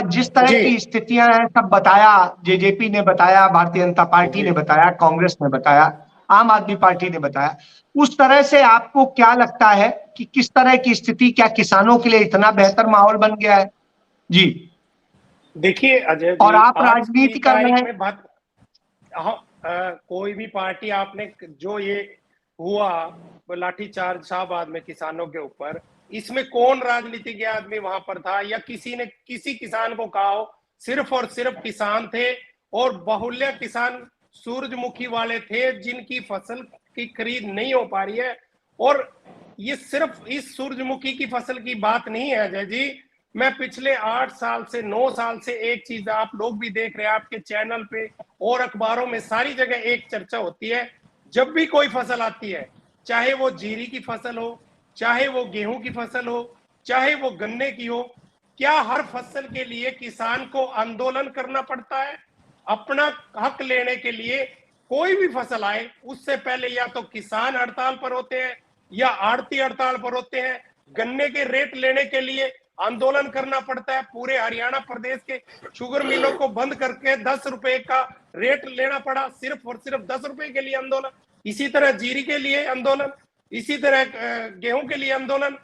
जिस तरह की स्थितियां हैं सब बताया, जेजेपी ने बताया, भारतीय जनता पार्टी ने बताया, कांग्रेस ने बताया, आम आदमी पार्टी ने बताया। उस तरह से आपको क्या लगता है कि किस तरह की स्थिति, क्या किसानों के लिए इतना बेहतर माहौल बन गया है? जी देखिए अजय जी, और आप राजनीति कर रहे हैं। कोई भी पार्टी आपने जो ये हुआ लाठीचार्ज शाहबाद में किसानों के ऊपर, इसमें कौन राजनीतिज्ञ आदमी वहां पर था, या किसी ने किसी किसान को कहा हो? सिर्फ और सिर्फ किसान थे, और बहुल्य किसान सूरजमुखी वाले थे जिनकी फसल की खरीद नहीं हो पा रही है। और ये सिर्फ इस सूरजमुखी की फसल की बात नहीं है अजय जी। मैं पिछले 8 साल से 9 साल से एक चीज आप लोग भी देख रहे हैं, आपके चैनल पे और अखबारों में सारी जगह एक चर्चा होती है। जब भी कोई फसल आती है, चाहे वो जीरी की फसल हो, चाहे वो गेहूं की फसल हो, चाहे वो गन्ने की हो, क्या हर फसल के लिए किसान को आंदोलन करना पड़ता है? अपना हक लेने के लिए कोई भी फसल आए उससे पहले या तो किसान हड़ताल पर होते हैं या आड़ती हड़ताल पर होते हैं। गन्ने के रेट लेने के लिए आंदोलन करना पड़ता है। पूरे हरियाणा प्रदेश के शुगर मिलों को बंद करके 10 रुपए का रेट लेना पड़ा, सिर्फ और सिर्फ 10 रुपए के लिए आंदोलन। इसी तरह जीरी के लिए आंदोलन, इसी तरह गेहूं के लिए आंदोलन।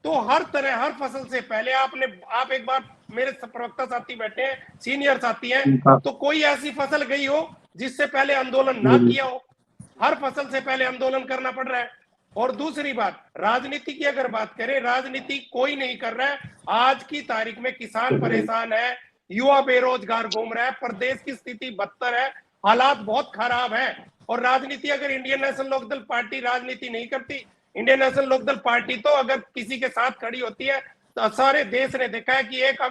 तो हर तरह हर फसल से पहले आप एक बार मेरे प्रवक्ता साथी बैठे हैं, सीनियर साथी हैं, तो कोई ऐसी फसल गई हो जिससे पहले आंदोलन ना किया हो? हर फसल से पहले आंदोलन करना पड़ रहा है। और दूसरी बात, राजनीति की अगर बात करें, राजनीति कोई नहीं कर रहा है। आज की तारीख में किसान परेशान है, युवा बेरोजगार घूम रहा है, प्रदेश की स्थिति बदतर है, हालात बहुत खराब है। और राजनीति, अगर इंडियन नेशनल लोकदल पार्टी राजनीति नहीं करती, इंडियन नेशनल लोकदल पार्टी तो अगर किसी के साथ खड़ी होती है, तो सारे देश ने देखा है कि एक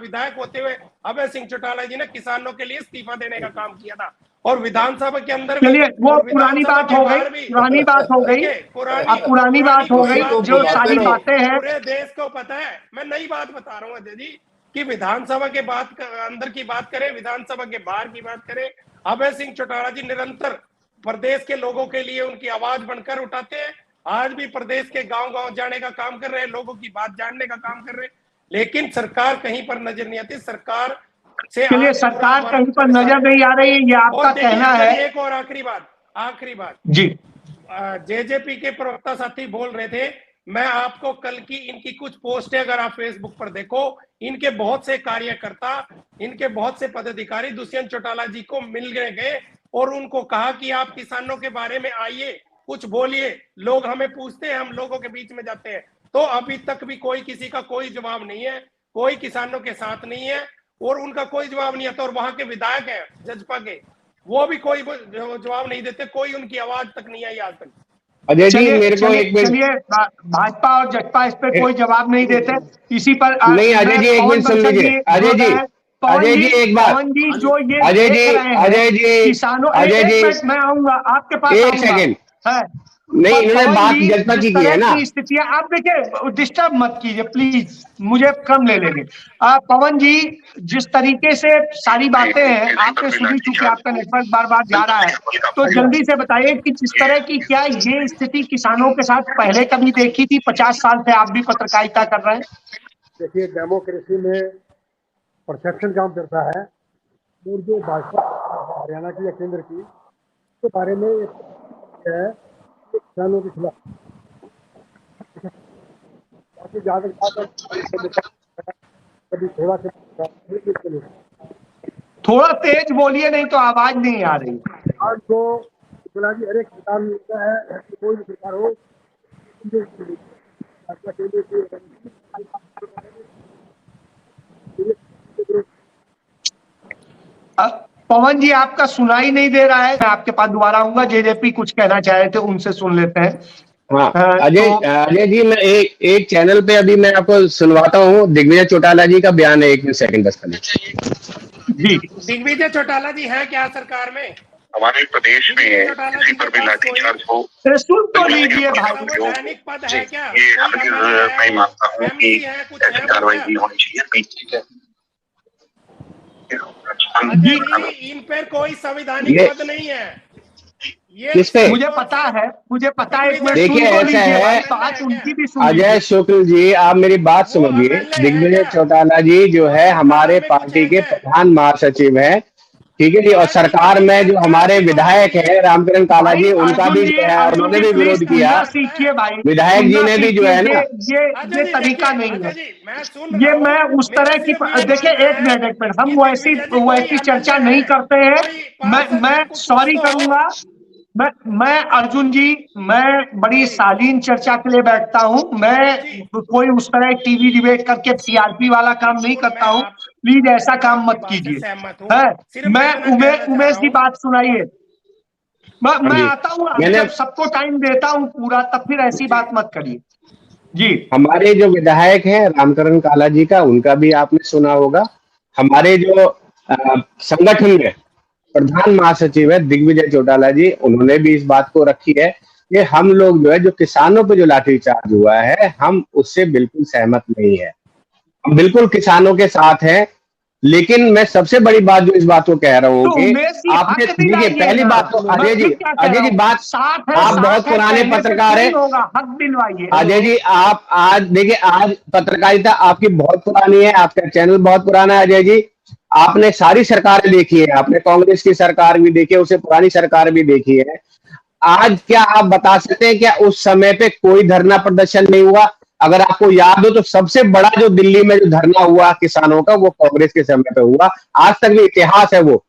विधायक होते हुए अभय सिंह चौटाला जी ने किसानों के लिए इस्तीफा देने का काम किया था। और विधानसभा के अंदर चलिए, वो पुरानी बात हो गई, पुरानी बात हो गई, अब पुरानी बात हो गई। जो सारी बातें हैं पूरे देश को पता है। मैं नई बात बता रहा हूँ अजय जी कि विधानसभा के बात अंदर की बात करें, विधानसभा के बाहर की बात करें, अभय सिंह चौटाला जी निरंतर प्रदेश के लोगों के लिए उनकी आवाज बनकर उठाते हैं। आज भी प्रदेश के गांव-गांव जाने का काम कर रहे हैं, लोगों की बात जानने का काम कर रहे हैं, लेकिन सरकार कहीं पर नजर नहीं आती। सरकार से चलिए, सरकार कहीं पर नजर नहीं आ रही है, ये आपका कहना है। एक और आखिरी बात जी, जेजेपी के प्रवक्ता साथी बोल रहे थे, मैं आपको कल की इनकी कुछ पोस्टें अगर आप फेसबुक पर देखो, इनके बहुत से कार्यकर्ता, इनके बहुत से पदाधिकारी दुष्यंत चौटाला जी को मिल गए और उनको कहा कि आप किसानों के बारे में आइए, कुछ बोलिए। लोग हमें पूछते हैं, हम लोगों के बीच में जाते हैं, तो अभी तक भी कोई किसी का कोई जवाब नहीं है, कोई किसानों के साथ नहीं है और उनका कोई जवाब नहीं आता। और वहां के विधायक हैं जजपा के, वो भी कोई जवाब नहीं देते, कोई उनकी आवाज तक नहीं आई आज तक। अजय जी, मेरे को एक मिनट, चलिए, भाजपा और जजपा इस पे कोई जवाब नहीं देते, इसी पर नहीं अजय जी एक मिनट सुन लीजिए। अजय जी एक बात, पवन जी जो ये अजय जी किसानों, अजय जी मैं आऊंगा आपके पास, एक सेकंड, नहीं इन्होंने बात जजपा की है ना। स्थितियां आप देखिए, डिस्टर्ब मत कीजिए प्लीज, मुझे कम ले लेंगे। पवन जी, जिस तरीके से सारी बातें हैं आपने सुनी, चूंकि आपका नेटवर्क बार बार जा रहा है, तो जल्दी से बताइए कि जिस तरह की, क्या ये स्थिति किसानों के साथ पहले कभी देखी थी? 50 साल से आप भी पत्रकारिता कर रहे हैं। देखिए, डेमोक्रेसी में परसेप्शन काम करता है, और जो भाजपा हरियाणा की या केंद्र की के बारे में है किसानों के खिलाफ, कभी थोड़ा तेज बोलिए, नहीं तो आवाज नहीं आ रही। आज को बोला जी, हर एक किसान मिलता है, कोई भी सरकार हो, पवन जी आपका सुनाई नहीं दे रहा है, मैं आपके पास दोबारा आऊंगा। जेजेपी कुछ कहना चाह रहे थे, उनसे सुन लेते हैं। हाँ अजय जी, मैं एक चैनल पे अभी मैं आपको सुनवाता हूँ, दिग्विजय चौटाला जी का बयान है, 1 सेकंड बस खाली। जी, दिग्विजय चौटाला जी है क्या सरकार में? हमारे प्रदेश में किसी पर भी लाठीचार्ज हो, सुन तो लीजिए भाई, दैनिक पद है क्या? ये हरगिज मैं मानता हूँ कि ऐसी कार्रवाई नहीं होनी चाहिए। ठीक है जी, इन पर कोई संवैधानिक पद नहीं है। किस पे? मुझे पता है, देखिए ऐसा है अजय शुक्ल जी, आप मेरी बात सुनिए। दिग्विजय चौटाला जी जो है हमारे पार्टी के प्रधान महासचिव हैं, ठीक है जी, और सरकार में जो हमारे विधायक है रामकरण काला जी, उनका भी जो है उन्होंने भी विरोध किया। विधायक जी ने भी जो है ना, ये तरीका नहीं है, ये मैं उस तरह की, देखिए एक मिनट, हम वैसी चर्चा नहीं करते हैं। मैं सॉरी करूंगा, मैं अर्जुन जी, मैं बड़ी शालीन चर्चा के लिए बैठता हूं, मैं कोई उस तरह टीवी डिबेट करके टीआरपी वाला काम नहीं करता हूं, प्लीज ऐसा काम मत कीजिए। मैं उमेश की बात सुनाइए, मैं आता हूँ, जब सबको टाइम देता हूँ पूरा, तब फिर ऐसी बात मत करिए जी। हमारे जो विधायक हैं रामकरण काला जी का, उनका भी आपने सुना होगा। हमारे जो संगठन में प्रधान महासचिव है दिग्विजय चौटाला जी, उन्होंने भी इस बात को रखी है कि हम लोग जो है, जो किसानों पे जो लाठीचार्ज हुआ है, हम उससे बिल्कुल सहमत नहीं है, हम बिल्कुल किसानों के साथ हैं। लेकिन मैं सबसे बड़ी बात जो इस बात को कह रहा हूँ कि आपने, देखिए पहली बात तो अजय जी बात, आप बहुत पुराने पत्रकार हैं अजय जी, आप आज देखिए, आज पत्रकारिता आपकी बहुत पुरानी है, आपका चैनल बहुत पुराना है अजय जी, आपने सारी सरकारें देखी है, आपने कांग्रेस की सरकार भी देखी है, उससे पुरानी सरकार भी देखी है। आज क्या आप बता सकते हैं क्या उस समय पे कोई धरना प्रदर्शन नहीं हुआ? अगर आपको याद हो तो सबसे बड़ा जो दिल्ली में जो धरना हुआ किसानों का वो कांग्रेस के समय पे हुआ, आज तक भी इतिहास है वो।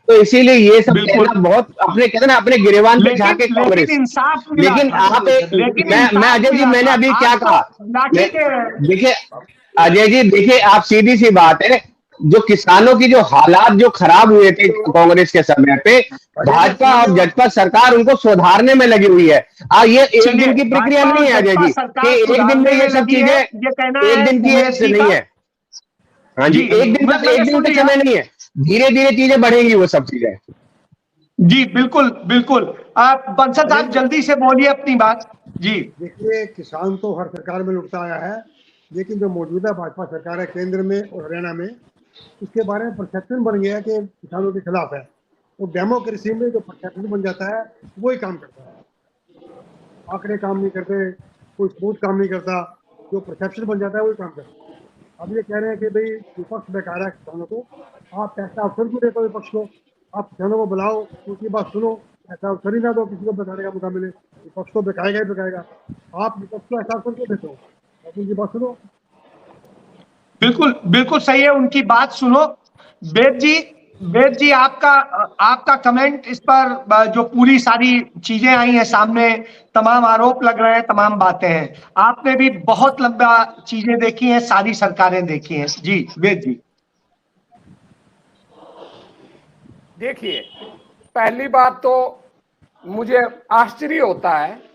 तो इसीलिए ये सब कहना बहुत अपने कहते ना अपने गिरेबान पे झाके कांग्रेस। इंसाफ मिला लेकिन था। आप लेकिन मैं इंसाफ अजय जी मिला मैंने था। अभी क्या आप तो कहा, लाठी के देखिए अजय जी देखिए आप सीधी सी बात है, जो किसानों की जो हालात जो खराब हुए थे कांग्रेस के समय पे, भाजपा और जजपा सरकार उनको सुधारने में लगी हुई है। ये एक दिन की प्रक्रिया नहीं है अजय जी कि एक दिन में ये सब चीजें, ये कहना एक है दिन की उमेश जी नहीं का। है। हाँ जी, एक दिन का समय नहीं है, धीरे धीरे चीजें बढ़ेंगी वो सब चीजें। जी बिल्कुल बिल्कुल। आप बंसल साहब जल्दी से बोलिए अपनी बात। जी देखिए, किसान तो हर सरकार में लुटता आया है, लेकिन जो मौजूदा भाजपा सरकार है केंद्र में और हरियाणा में, उसके बारे में परसेप्शन बन गया है कि किसानों के खिलाफ है। और डेमोक्रेसी में जो परसेप्शन बन जाता है वही काम करता है, आंकड़े काम नहीं करते, कोई सबूत काम नहीं करता, जो परसेप्शन बन जाता है वही काम करता है। अब ये कह रहे हैं कि भाई विपक्ष बेकार है किसानों को, आप ऐसा अवसर क्यों देते हो विपक्ष को, आप किसानों को बुलाओ, उनकी बात सुनो, ऐसा अवसर ही ना दो किसी को बेकारे का मौका मिले, विपक्ष तो बेकाएगा ही बेकाएगा। आप विपक्ष को ऐसा अवसर क्यों देते हो, आप उनकी बात सुनो। बिल्कुल बिल्कुल सही है, उनकी बात सुनो। वेद जी आपका कमेंट इस पर, जो पूरी सारी चीजें आई हैं सामने, तमाम आरोप लग रहे हैं, तमाम बातें हैं, आपने भी बहुत लंबा चीजें देखी हैं, सारी सरकारें देखी हैं। जी वेद जी। देखिए, पहली बात तो मुझे आश्चर्य होता है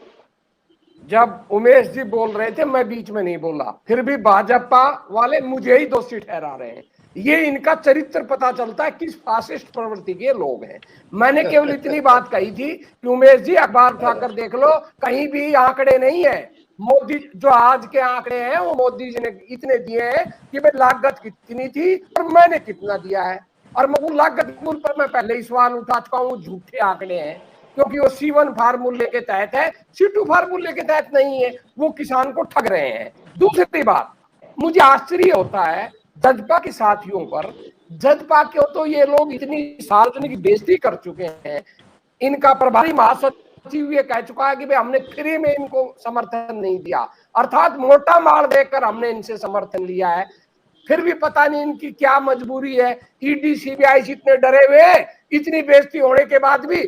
जब उमेश जी बोल रहे थे, मैं बीच में नहीं बोला, फिर भी भाजपा वाले मुझे ही दोषी ठहरा रहे हैं। ये इनका चरित्र पता चलता है किस फासिस्ट प्रवृत्ति के लोग हैं। मैंने केवल इतनी बात कही थी कि उमेश जी अखबार उठाकर देख लो, कहीं भी आंकड़े नहीं है। मोदी जो आज के आंकड़े हैं वो मोदी जी ने इतने दिए हैं कि भाई लागत कितनी थी और मैंने कितना दिया है, और मैं वो लागत पर मैं पहले ही सवाल उठा चुका हूँ, झूठे आंकड़े हैं, क्योंकि वो C1 फार्मूले के तहत है, C2 फार्मूले के तहत नहीं है, वो किसान को ठग रहे हैं। दूसरी बात, मुझे आश्चर्य होता है जजपा के साथियों पर, जजपा के तो ये लोग इतनी सार्वजनिक बेइज्जती कर चुके हैं, इनका प्रभारी महासचिव ये कह चुका है कि भाई हमने फ्री में इनको समर्थन नहीं दिया, अर्थात मोटा माल देकर हमने इनसे समर्थन लिया है। फिर भी पता नहीं इनकी क्या मजबूरी है, ईडी सीबीआई से इतने डरे हुए, इतनी बेइज्जती होने के बाद भी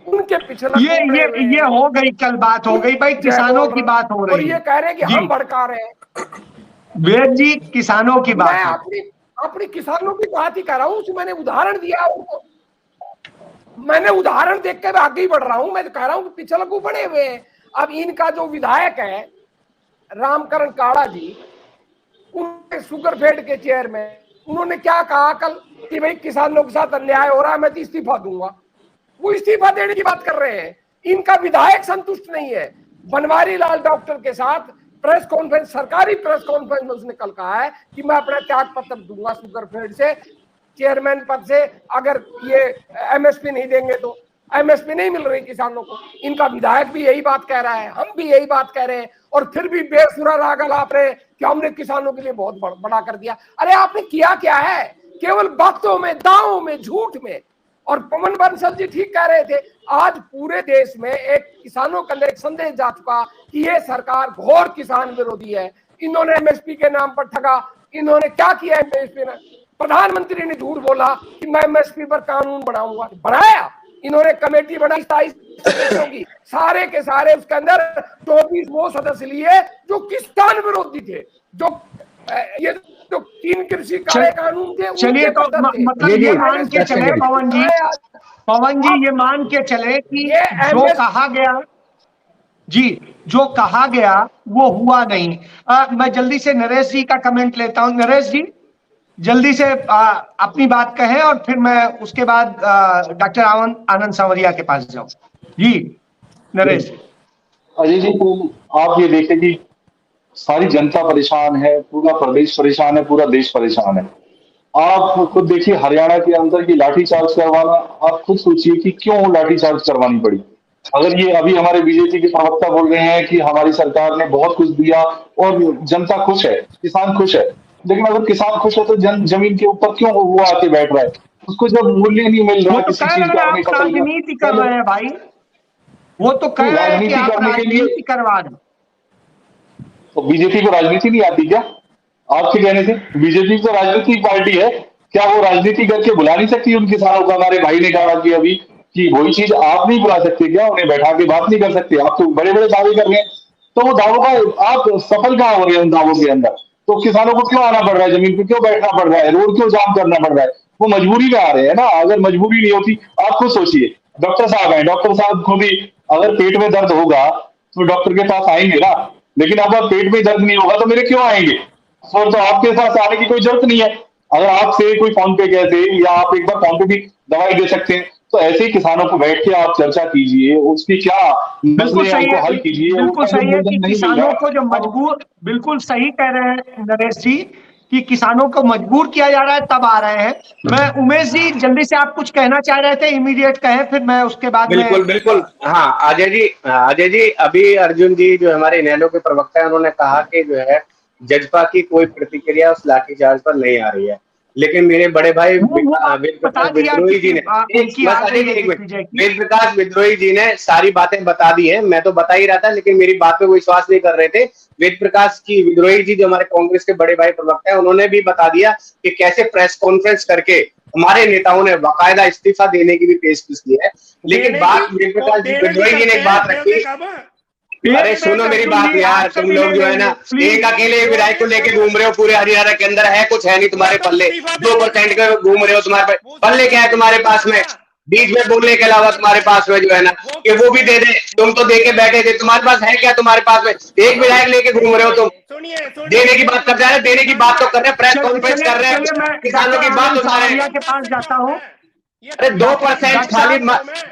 उनके पिछला ये हो गई, कल बात हो गई भाई, किसानों की बात हो रही है और ये कह रहे हैं कि हम भड़का रहे हैं। वेद जी किसानों की बात, मैं अपनी किसानों की बात ही कर रहा हूँ, मैंने उदाहरण दिया उनको, मैंने उदाहरण देख कर आगे ही बढ़ रहा हूँ। मैं तो कह रहा हूँ कि पिछलकू बने हुए हैं। अब इनका जो विधायक है रामकरण काड़ा जी, उनके शुगरफेड के चेयरमैन, उन्होंने क्या कहा कल कि भाई किसानों के साथ अन्याय हो रहा है, मैं तो इस्तीफा दूंगा। वो इस्तीफा देने की बात कर रहे हैं, इनका विधायक संतुष्ट नहीं है। बनवारी लाल डॉक्टर के साथ प्रेस कॉन्फ्रेंस, सरकारी प्रेस कॉन्फ्रेंस में उसने कल कहा है कि मैं अपना त्याग पत्र दूंगा शुगरफेड से, चेयरमैन पद से, अगर ये एमएसपी नहीं देंगे तो। एमएसपी नहीं मिल रही किसानों को, इनका विधायक भी यही बात कह रहा है, हम भी यही बात कह रहे हैं, और फिर भी बेसुरा राग लाप रहे कि हमने किसानों के लिए बहुत बड़ा कर दिया। अरे आपने किया क्या है? केवल बातों में, दावों में, झूठ में। और पवन बंसल जी ठीक कह रहे थे, आज पूरे देश में एक किसानों का एक संदेश जा चुका कि ये सरकार घोर किसान विरोधी है, इन्होंने एमएसपी के नाम पर ठगा। इन्होंने क्या किया एमएसपी ने? प्रधानमंत्री ने झूठ बोला कि मैं एमएसपी पर कानून बनाऊंगा, बनाया। इन्होंने कमेटी बनाई 27 सदस्यों की, सारे के सारे उसके अंदर 24 वो सदस्य लिए जो किसान विरोधी थे, जो ये जो 3 कृषि काले कानून थे। चलिए तो मतलब ये मान के चले पवन जी ये मान के चले कि जो कहा गया जी, जो कहा गया वो हुआ नहीं। मैं जल्दी से नरेश जी का कमेंट लेता हूं। नरेश जी जल्दी से अपनी बात कहें और फिर मैं उसके बाद डॉक्टर आनंद सांवरिया के पास जाऊं। जी नरेश। अजय जी, तो आप ये देखें कि सारी जनता परेशान है, पूरा प्रदेश परेशान है, पूरा देश परेशान है। आप खुद देखिए हरियाणा के अंदर की लाठीचार्ज करवाना, आप खुद सोचिए कि क्यों लाठीचार्ज करवानी पड़ी। अगर ये अभी हमारे बीजेपी के प्रवक्ता बोल रहे हैं कि हमारी सरकार ने बहुत कुछ दिया और जनता खुश है, किसान खुश है, लेकिन अगर किसान खुश है तो जमीन के ऊपर क्यों वो आके बैठ रहा है? उसको जब मूल्य नहीं मिल रहा किसी चीज का, अपनी फसल राजनीति कर रहे हैं भाई, वो तो कह रहे हैं कि आप राजनीति करवा रहे। तो बीजेपी को राजनीति नहीं आती क्या आपके कहने से? बीजेपी तो राजनीतिक पार्टी है, क्या वो राजनीति करके बुला नहीं सकती उन किसानों को? हमारे भाई ने कहा कि अभी कि वही चीज आप नहीं बुला सकते क्या? उन्हें बैठा के बात नहीं कर सकते? आप तो बड़े बड़े दावे कर रहे हैं, तो वो दावों का आप सफल कहाँ हो रहे हैं उन दावों के अंदर? तो किसानों को क्यों आना पड़ रहा है, जमीन पे क्यों बैठना पड़ रहा है, रोड क्यों जाम करना पड़ रहा है? वो मजबूरी में आ रहे हैं ना। अगर मजबूरी नहीं होती, आप खुद सोचिए, डॉक्टर साहब हैं, डॉक्टर साहब को भी अगर पेट में दर्द होगा तो डॉक्टर के पास आएंगे ना। लेकिन अब पेट में दर्द नहीं होगा तो मेरे क्यों आएंगे? तो आपके पास आने की कोई जरूरत नहीं है। अगर आपसे कोई फोन पे कहते या आप एक बार फोन पे भी दवाई दे सकते हैं, तो ऐसे ही किसानों को बैठ के आप चर्चा कीजिए, उसकी क्या मसले हैं उनको हल कीजिए। बिल्कुल सही है कि किसानों को जो मजबूर, बिल्कुल सही कह रहे हैं नरेश जी कि किसानों को मजबूर किया जा रहा है तब आ रहे हैं। मैं उमेश जी, जल्दी से आप कुछ कहना चाह रहे थे, इमीडिएट कहें, फिर मैं उसके बाद बिल्कुल बिल्कुल। हाँ अजय जी अभी अर्जुन जी जो हमारे इनेलो के प्रवक्ता है, उन्होंने कहा कि जो है जजपा की कोई प्रतिक्रिया उस लाठीचार्ज पर नहीं आ रही है। लेकिन मेरे बड़े भाई वेद प्रकाश विद्रोही जी ने वेद प्रकाश विद्रोही जी ने सारी बातें बता दी हैं। मैं तो बता ही रहा था, लेकिन मेरी बात पे वो विश्वास नहीं कर रहे थे। वेद प्रकाश की विद्रोही जी जो हमारे कांग्रेस के बड़े भाई प्रवक्ता है, उन्होंने भी बता दिया कि कैसे प्रेस कॉन्फ्रेंस करके हमारे नेताओं ने बाकायदा इस्तीफा देने की भी पेशकश की है। लेकिन बात वेद प्रकाश विद्रोही जी ने एक बात रखी, अरे सुनो मेरी बात यार, तुम लोग जो है ना एक अकेले विधायक को लेके घूम रहे हो पूरे हरियाणा के अंदर, है कुछ है नहीं तुम्हारे पल्ले, 2% का घूम रहे हो, तुम्हारे पल्ले क्या है तुम्हारे पास में? बीच में बोलने के अलावा तुम्हारे पास में जो है ना कि वो भी दे दे, तुम तो दे के बैठे थे, तुम्हारे पास है क्या? तुम्हारे पास में एक विधायक लेके घूम रहे हो तुम, देने की बात कर रहे हैं, देने की बात तो कर रहे हैं, प्रेस कॉन्फ्रेंस कर रहे हैं, किसानों की बात उठा रहे हैं। के पास जाता हूँ। अरे 2% खाली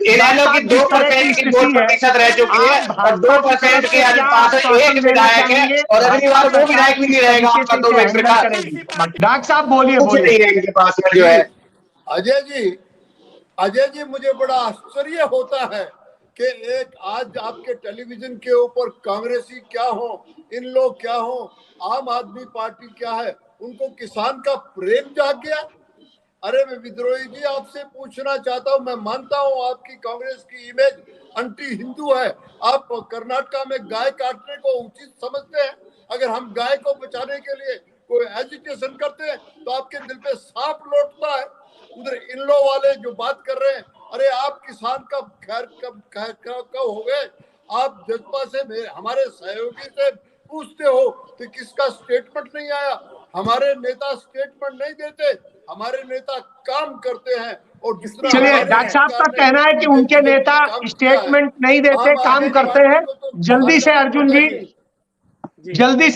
इनेलो की 2% की वोट प्रतिशत रह चुकी है और 2% के पास एक विधायक है और अगली बार वो विधायक भी नहीं रहेगा आपका। तो डॉक्टर साहब बोलिए नहीं है इनके पास में जो है। अजय जी मुझे बड़ा आश्चर्य होता है कि एक आज आपके टेलीविजन के ऊपर कांग्रेसी क्या हो, इन लोग क्या हो, आम आदमी पार्टी क्या है, उनको किसान का प्रेम जाग गया। अरे मैं विद्रोही जी आपसे पूछना चाहता हूं, मैं मानता हूं आपकी कांग्रेस की इमेज एंटी हिंदू है, आप कर्नाटका में गाय काटने को उचित समझते हैं। अगर हम गाय को बचाने के लिए कोई एजिटेशन करते हैं तो आपके दिल पे सांप लौटता है। उधर इन लो वाले जो बात कर रहे हैं, अरे आप किसान का खैर कब हो गए? आप जजपा से हमारे सहयोगी से पूछते हो कि किसका स्टेटमेंट नहीं आया? हमारे नेता स्टेटमेंट नहीं देते, हमारे नेता काम करते हैं। और दूसरा, चलिए डॉक्टर साहब का कहना है कि उनके नेता स्टेटमेंट नहीं देते, काम करते हैं। जल्दी से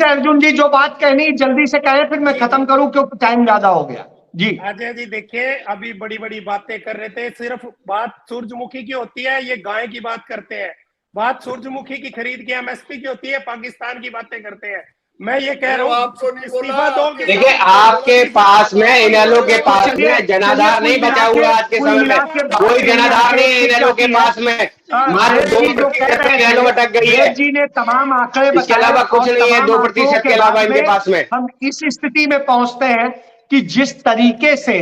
अर्जुन जी जो बात कहनी जल्दी से कहें, फिर मैं खत्म करूं क्योंकि टाइम ज्यादा हो गया जी। अजय जी देखिए, अभी बड़ी बड़ी बातें कर रहे थे, सिर्फ बात सूरजमुखी की होती है, ये गाय की बात करते हैं। बात सूरजमुखी की खरीद की एमएसपी की होती है, पाकिस्तान की बातें करते हैं। मैं ये कह रहा हूँ आपको नहीं बोला। देखिए आपके पास में, इनेलो के पास में जनाधार नहीं बचा हुआ आज के समय में, कोई जनाधार नहीं है इनेलो के पास में, मात्र 2% इनेलो अटक गई है जी ने तमाम आंकड़े, इसके अलावा कुछ नहीं है। 2% के अलावा इनके पास में हम इस स्थिति में पहुंचते हैं कि जिस तरीके से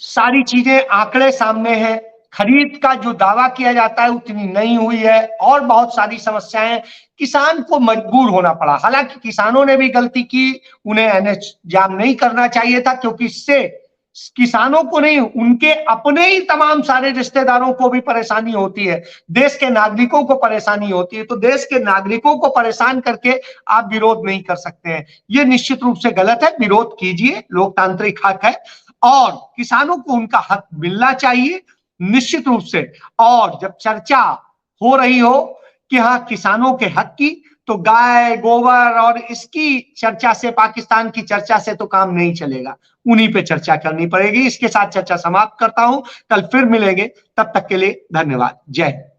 सारी चीजें आंकड़े सामने हैं, खरीद का जो दावा किया जाता है उतनी नहीं हुई है और बहुत सारी समस्याएं, किसान को मजबूर होना पड़ा। हालांकि किसानों ने भी गलती की, उन्हें एनएच जाम नहीं करना चाहिए था, क्योंकि इससे किसानों को नहीं, उनके अपने ही तमाम सारे रिश्तेदारों को भी परेशानी होती है, देश के नागरिकों को परेशानी होती है। तो देश के नागरिकों को परेशान करके आप विरोध नहीं कर सकते हैं, ये निश्चित रूप से गलत है। विरोध कीजिए, लोकतांत्रिक हक है और किसानों को उनका हक मिलना चाहिए निश्चित रूप से। और जब चर्चा हो रही हो कि हाँ किसानों के हक की, तो गाय गोबर और इसकी चर्चा से, पाकिस्तान की चर्चा से तो काम नहीं चलेगा, उन्हीं पे चर्चा करनी पड़ेगी। इसके साथ चर्चा समाप्त करता हूं, कल फिर मिलेंगे, तब तक के लिए धन्यवाद, जय हिंद।